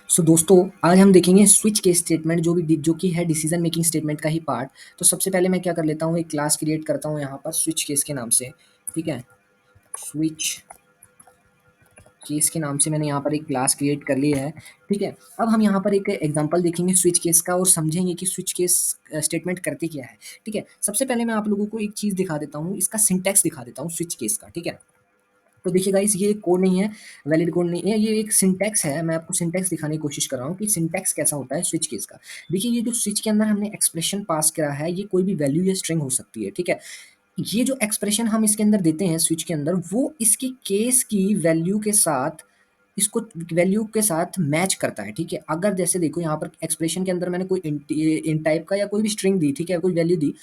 सो दोस्तों आज हम देखेंगे स्विच केस स्टेटमेंट जो कि है डिसीजन मेकिंग स्टेटमेंट का ही पार्ट। तो सबसे पहले मैं क्या कर लेता हूँ, एक क्लास क्रिएट करता हूँ यहाँ पर स्विच केस के नाम से। ठीक है, स्विच केस के नाम से मैंने यहाँ पर एक क्लास क्रिएट कर लिया है। ठीक है, अब हम यहाँ पर एक एग्जांपल देखेंगे स्विच केस का और समझेंगे कि स्विच केस स्टेटमेंट करते क्या है। ठीक है, सबसे पहले मैं आप लोगों को एक चीज़ दिखा देता हूँ, इसका सिंटैक्स दिखा देता हूँ स्विच केस का। ठीक है, तो देखिए गाइस, ये कोड नहीं है, वैलिड कोड नहीं है, ये एक सिंटैक्स है। मैं आपको सिंटैक्स दिखाने की कोशिश कर रहा हूँ कि सिंटैक्स कैसा होता है स्विच केस का। देखिए, ये जो स्विच के अंदर हमने एक्सप्रेशन पास करा है, ये कोई भी वैल्यू या स्ट्रिंग हो सकती है। ठीक है, ये जो एक्सप्रेशन हम इसके अंदर देते हैं स्विच के अंदर, वो इसकी केस की वैल्यू के साथ, इसको वैल्यू के साथ मैच करता है। ठीक है, अगर जैसे देखो यहाँ पर एक्सप्रेशन के अंदर मैंने कोई int टाइप का या कोई भी स्ट्रिंग दी, ठीक है, कोई वैल्यू दी,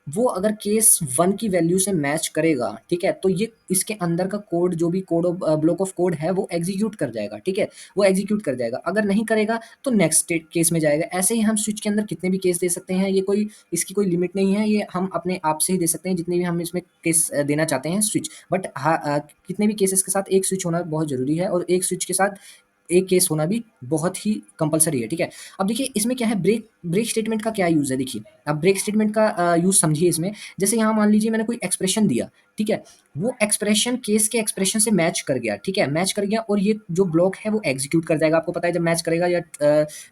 वो अगर केस 1 की वैल्यू से मैच करेगा, ठीक है, तो ये इसके अंदर का कोड, जो भी code of block of code है, वो एग्जीक्यूट कर जाएगा। ठीक है, वो एग्जीक्यूट कर जाएगा। अगर नहीं करेगा तो नेक्स्ट केस में जाएगा। ऐसे ही हम स्विच के अंदर कितने भी केस दे सकते हैं, ये कोई, इसकी कोई लिमिट नहीं है, ये हम अपने आप से ही दे सकते हैं जितने भी हम इसमें केस देना चाहते हैं स्विच। बट हाँ, कितने भी केसेस के साथ एक स्विच होना बहुत ज़रूरी है, और एक स्विच के साथ एक केस होना भी बहुत ही कंपलसरी है। ठीक है, अब देखिए इसमें क्या है, ब्रेक ब्रेक स्टेटमेंट का क्या यूज़ है। देखिए, अब ब्रेक स्टेटमेंट का यूज़ समझिए इसमें। जैसे यहाँ मान लीजिए मैंने कोई एक्सप्रेशन दिया, ठीक है, वो एक्सप्रेशन केस के एक्सप्रेशन से मैच कर गया। ठीक है, मैच कर गया, और ये जो ब्लॉक है वो एग्जीक्यूट कर जाएगा। आपको पता है, जब मैच करेगा या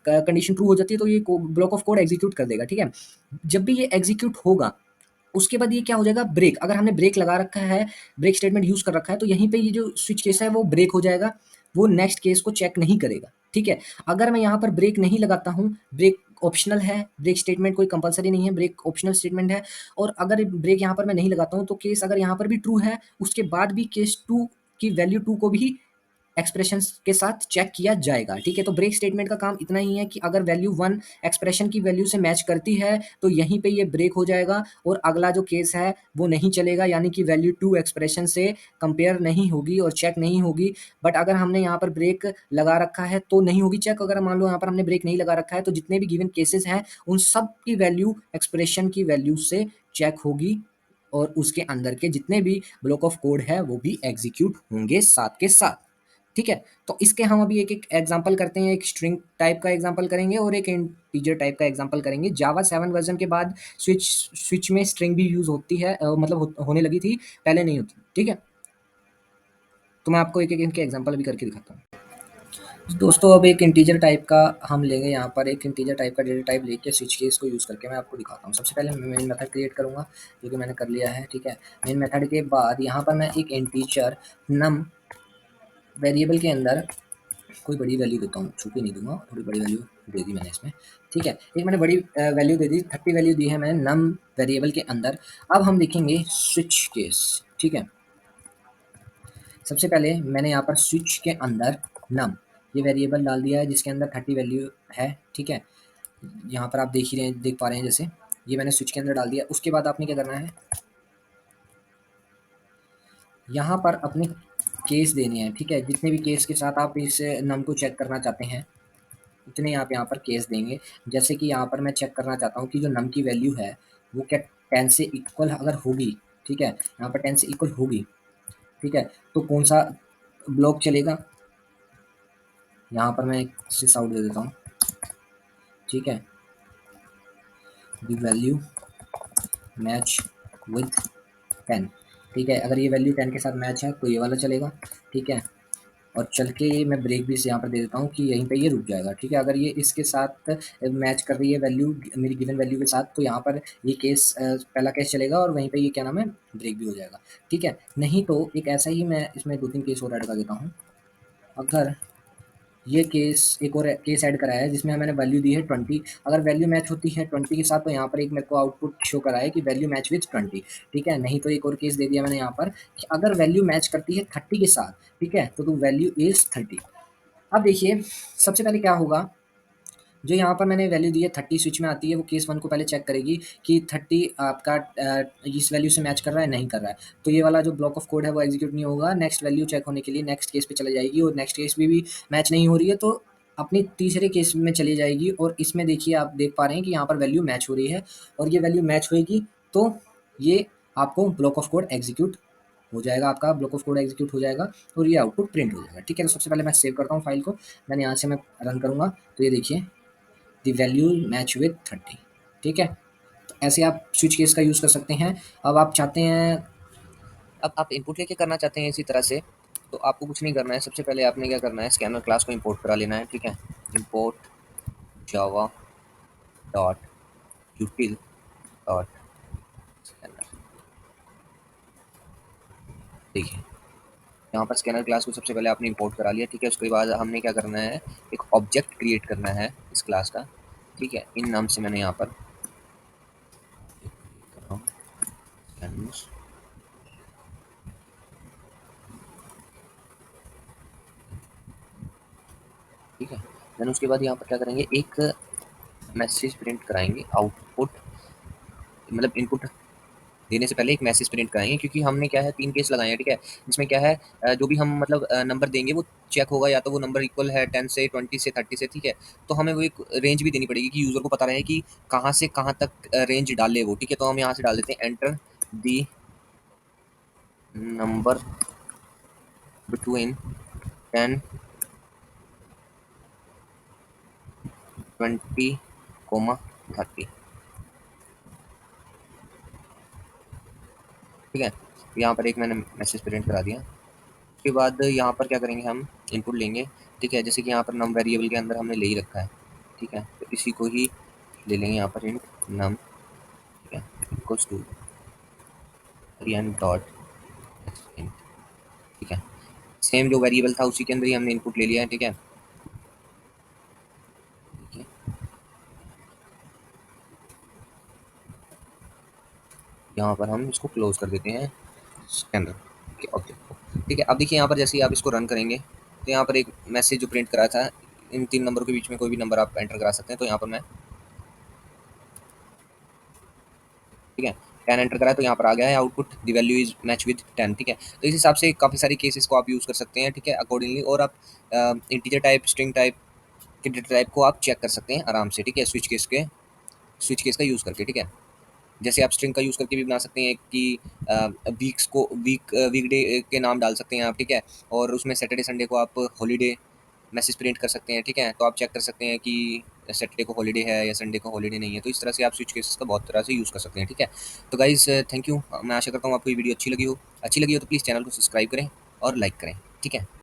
कंडीशन ट्रू हो जाती है तो ये ब्लॉक ऑफ कोड एग्जीक्यूट कर देगा। ठीक है, जब भी ये एग्जीक्यूट होगा, उसके बाद ये क्या हो जाएगा, ब्रेक। अगर हमने ब्रेक लगा रखा है, ब्रेक स्टेटमेंट यूज़ कर रखा है, तो यहीं पे ये जो स्विच केस है वो ब्रेक हो जाएगा, वो नेक्स्ट केस को चेक नहीं करेगा। ठीक है, अगर मैं यहाँ पर ब्रेक नहीं लगाता हूँ, ब्रेक ऑप्शनल है, ब्रेक स्टेटमेंट कोई कंपलसरी नहीं है, ब्रेक ऑप्शनल स्टेटमेंट है, और अगर ब्रेक यहाँ पर मैं नहीं लगाता हूँ, तो केस अगर यहाँ पर भी ट्रू है, उसके बाद भी केस 2 की वैल्यू 2 को भी एक्सप्रेशंस के साथ चेक किया जाएगा। ठीक है, तो ब्रेक स्टेटमेंट का काम इतना ही है कि अगर वैल्यू 1 एक्सप्रेशन की वैल्यू से मैच करती है, तो यहीं पे ये ब्रेक हो जाएगा, और अगला जो केस है वो नहीं चलेगा, यानी कि वैल्यू 2 एक्सप्रेशन से कंपेयर नहीं होगी और चेक नहीं होगी। बट अगर हमने यहाँ पर ब्रेक लगा रखा है तो नहीं होगी चेक। अगर मान लो यहाँ पर हमने ब्रेक नहीं लगा रखा है, तो जितने भी गिवन केसेस हैं उन सब की वैल्यू एक्सप्रेशन की वैल्यू से चेक होगी, और उसके अंदर के जितने भी ब्लॉक ऑफ कोड है वो भी एग्जीक्यूट होंगे साथ के साथ। ठीक है, तो इसके हम अभी एक-एक एग्ज़ाम्पल करते हैं। एक स्ट्रिंग टाइप का एग्ज़ाम्पल करेंगे और एक इंटीजर टाइप का एग्ज़ाम्पल करेंगे। जावा 7 वर्ज़न के बाद स्विच स्विच में स्ट्रिंग भी यूज़ होती है, मतलब होने लगी थी, पहले नहीं होती। ठीक है, तो मैं आपको एक-एक इनके एग्ज़ाम्पल भी करके दिखाता हूँ। दोस्तों, अब एक इंटीजर टाइप का हम लेंगे, यहाँ पर एक इंटीजर टाइप का डेटा टाइप लेके स्विच केस को यूज़ करके मैं आपको दिखाता हूँ। सबसे पहले मैं मेन मेथड क्रिएट करूँगा, जो कि मैंने कर लिया है। ठीक है, मेन मेथड के बाद यहाँ पर मैं एक इंटीजर नम वेरिएबल के अंदर कोई बड़ी वैल्यू देता हूँ, छोटी नहीं दूँगा, थोड़ी बड़ी वैल्यू दे दी मैंने इसमें। ठीक है, एक मैंने बड़ी वैल्यू दे दी, 30 वैल्यू दी है मैंने नम वेरिएबल के अंदर। अब हम देखेंगे स्विच केस। ठीक है, सबसे पहले मैंने यहाँ पर स्विच के अंदर नम ये वेरिएबल डाल दिया है, जिसके अंदर 30 वैल्यू है। ठीक है, यहाँ पर आप देख ही रहे हैं, देख पा रहे हैं, जैसे ये मैंने स्विच के अंदर डाल दिया। उसके बाद आपने क्या करना है, यहाँ पर अपने केस देने हैं। ठीक है, जितने भी केस के साथ आप इस नम को चेक करना चाहते हैं, उतने आप यहाँ पर केस देंगे। जैसे कि यहाँ पर मैं चेक करना चाहता हूँ कि जो नम की वैल्यू है वो क्या 10 से इक्वल अगर होगी, ठीक है, यहाँ पर 10 से इक्वल होगी, ठीक है, तो कौन सा ब्लॉक चलेगा। यहाँ पर मैं एक सिस आउट दे देता हूँ। ठीक है, द वैल्यू मैच विथ 10। ठीक है, अगर ये वैल्यू 10 के साथ मैच है तो ये वाला चलेगा। ठीक है, और चल के मैं ब्रेक भी यहाँ पर दे देता हूँ कि यहीं पे ये रुक जाएगा। ठीक है, अगर ये इसके साथ मैच कर रही है वैल्यू, मेरी गिवन वैल्यू के साथ, तो यहाँ पर ये केस पहला केस चलेगा, और वहीं पे ये क्या नाम है, ब्रेक भी हो जाएगा। ठीक है, नहीं तो एक ऐसा ही मैं इसमें 2-3 केस और ऐड कर देता हूँ। अगर ये केस, एक और केस ऐड कराया है जिसमें मैंने वैल्यू दी है 20। अगर वैल्यू मैच होती है 20 के साथ, तो यहाँ पर एक मेरे को आउटपुट शो करा है कि वैल्यू मैच विथ 20। ठीक है, नहीं तो एक और केस दे दिया मैंने यहाँ पर कि अगर वैल्यू मैच करती है 30 के साथ, ठीक है, तो वैल्यू इज 30। अब देखिए, सबसे पहले क्या होगा, जो यहाँ पर मैंने वैल्यू दी है 30 स्विच में आती है, वो केस 1 को पहले चेक करेगी कि 30 आपका इस वैल्यू से मैच कर रहा है, नहीं कर रहा है, तो ये वाला जो ब्लॉक ऑफ कोड है वो एग्जीक्यूट नहीं होगा। नेक्स्ट वैल्यू चेक होने के लिए नेक्स्ट केस पे चले जाएगी, और नेक्स्ट केस में भी मैच नहीं हो रही है, तो अपनी तीसरे केस में चली जाएगी। और इसमें देखिए, आप देख पा रहे हैं कि यहाँ पर वैल्यू मैच हो रही है, और ये वैल्यू मैच होएगी तो ये आपको ब्लॉक ऑफ कोड एग्जीक्यूट हो जाएगा, आपका ब्लॉक ऑफ कोड एग्जीक्यूट हो जाएगा और ये आउटपुट प्रिंट हो जाएगा। ठीक है, तो सबसे पहले मैं सेव करता हूँ फाइल को, देन यहाँ से मैं रन करूँगा तो ये देखिए द वैल्यू मैच विद 30। ठीक है, तो ऐसे आप स्विच केस का यूज़ कर सकते हैं। अब आप चाहते हैं, अब आप इनपुट लेके करना चाहते हैं इसी तरह से, तो आपको कुछ नहीं करना है। सबसे पहले आपने क्या करना है, स्कैनर क्लास को इंपोर्ट करा लेना है। ठीक है, import Java dot यूटिल dot scanner. देखिए यहाँ पर स्कैनर क्लास को सबसे पहले आपने इंपोर्ट करा लिया। ठीक है, उसके बाद हमने क्या करना है, एक ऑब्जेक्ट क्रिएट करना है इस क्लास का। ठीक है, इन नाम से मैंने यहाँ पर कर रहा हूँ scanners। ठीक है, देन उसके बाद यहाँ पर क्या करेंगे, एक मैसेज प्रिंट कराएंगे आउटपुट, मतलब इनपुट देने से पहले एक मैसेज प्रिंट कराएंगे, क्योंकि हमने क्या है 3 केस लगाए हैं। ठीक है, जिसमें क्या है जो भी हम मतलब नंबर देंगे वो चेक होगा, या तो वो नंबर इक्वल है 10 से, 20 से, 30 से। ठीक है, तो हमें वो एक रेंज भी देनी पड़ेगी कि यूज़र को पता रहे कि कहाँ से कहाँ तक रेंज डाले वो। ठीक है, तो हम यहाँ से डाल देते हैं enter the number between 10 20 comma 30। ठीक है, यहाँ पर एक मैंने मैसेज प्रिंट करा दिया। उसके बाद यहाँ पर क्या करेंगे, हम इनपुट लेंगे। ठीक है, जैसे कि यहाँ पर नम वेरिएबल के अंदर हमने ले ही रखा है। ठीक है, तो इसी को ही ले लेंगे यहाँ पर इंट नम। ठीक है, इक्वल्स टू डॉट इंट। ठीक है, सेम जो वेरिएबल था उसी के अंदर ही हमने इनपुट ले लिया है। ठीक है, ठीक है, यहाँ पर हम इसको क्लोज कर देते हैं स्कैनर के ऑब्जेक्ट को। ठीक है, अब देखिए यहाँ पर जैसे ही आप इसको रन करेंगे तो यहाँ पर एक मैसेज जो प्रिंट करा था, इन 3 नंबरों के बीच में कोई भी नंबर आप एंटर करा सकते हैं। तो यहाँ पर मैं, ठीक है, 10 एंटर करा तो यहाँ पर आ गया है output the value is match with 10। ठीक है, तो इस हिसाब से काफ़ी सारी केसेस को आप यूज़ कर सकते हैं। ठीक है, अकॉर्डिंगली, और आप इंटीजर टाइप, स्ट्रिंग टाइप के डेटा टाइप को आप चेक कर सकते हैं आराम से। ठीक है, स्विच केस का यूज़ करके। ठीक है, जैसे आप स्ट्रिंग का यूज़ करके भी बना सकते हैं कि वीक्स को वीकडे के नाम डाल सकते हैं आप। ठीक है, और उसमें सैटरडे संडे को आप हॉलीडे मैसेज प्रिंट कर सकते हैं। ठीक है, तो आप चेक कर सकते हैं कि सैटरडे को हॉलीडे है या संडे को हॉलीडे नहीं है। तो इस तरह से आप स्विच केसेस का बहुत तरह से यूज़ कर सकते हैं। ठीक है, तो गाइज़ थैंक यू। मैं आशा करता हूँ आपको ये वीडियो अच्छी लगी हो तो प्लीज़ चैनल को सब्सक्राइब करें और लाइक करें। ठीक है।